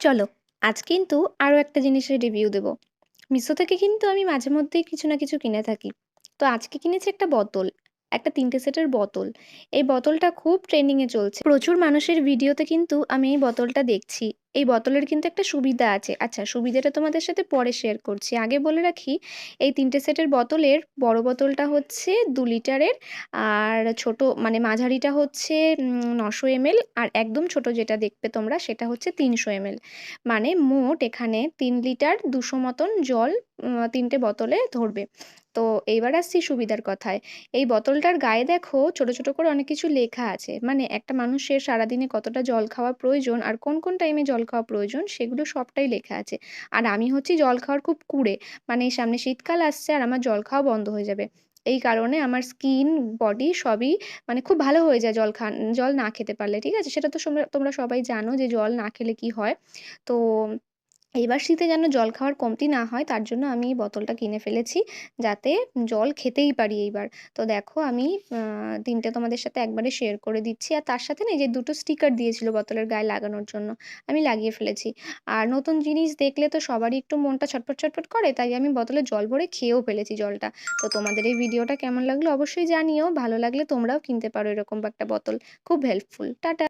চলো, আজ কিন্তু আরও একটা জিনিসের রিভিউ দেব। মিশো থেকে কিন্তু আমি মাঝে মধ্যেই কিছু না কিছু কিনে থাকি। তো আজকে কিনেছি একটা বোতল, একটা ৩টে সেটের বোতল। এই বোতলটা খুব ট্রেন্ডিংয়ে চলছে। প্রচুর মানুষের ভিডিওতে কিন্তু আমি এই বোতলটা দেখছি। এই বোতলের কিন্তু একটা সুবিধা আছে। আচ্ছা, সুবিধাটা তোমাদের সাথে পরে শেয়ার করছি। আগে বলে রাখি, এই ৩টে সেটের বোতলের বড় বোতলটা হচ্ছে ২ লিটারের, আর ছোট মানে মাঝারিটা হচ্ছে ৯০০ এমএল, আর একদম ছোট যেটা দেখবে তোমরা সেটা হচ্ছে ৩০০ এমএল। মানে মোট এখানে ৩ লিটার ২০০ মতন জল ৩টে বোতলে ধরবে। তো এইবার আসছি সুবিধার কথায়। এই বোতলটার গায়ে দেখো ছোট, ছোট করে অনেক কিছু লেখা আছে। মানে একটা মানুষের সারাদিনে কতটা জল খাওয়া প্রয়োজন আর কোন, কোন টাইমে জল খাওয়া প্রয়োজন সেগুলো সবটাই লেখা আছে। আর আমি হচ্ছি জল খাওয়ার খুব কুঁড়ে। মানে সামনে শীতকাল আসছে আর আমার জল খাওয়া বন্ধ হয়ে যাবে। এই কারণে আমার স্কিন, বডি সবই মানে খুব ভালো হয়ে যায় জল না খেতে পারলে। ঠিক আছে? সেটা তো তোমরা সবাই জানো যে জল না খেলে কি হয়। তো এইবার শীতে যেন জল খাওয়ার কমতি না হয় তার জন্য আমি এই বোতলটা কিনে ফেলেছি, যাতে জল খেতেই পারি এইবার। তো দেখো আমি ৩টে তোমাদের সাথে একবারে শেয়ার করে দিচ্ছি। আর তার সাথে না এই যে ২টো স্টিকার দিয়েছিল বোতলের গায়ে লাগানোর জন্য, আমি লাগিয়ে ফেলেছি। আর নতুন জিনিস দেখলে তো সবারই একটু মনটা ছটফট, ছটফট করে, তাই আমি বোতলে জল ভরে খেয়েও ফেলেছি জলটা। তো তোমাদের এই ভিডিওটা কেমন লাগলো অবশ্যই জানিও। ভালো লাগলে তোমরাও কিনতে পারো এরকম একটা বোতল। খুব হেল্পফুল। টাটা।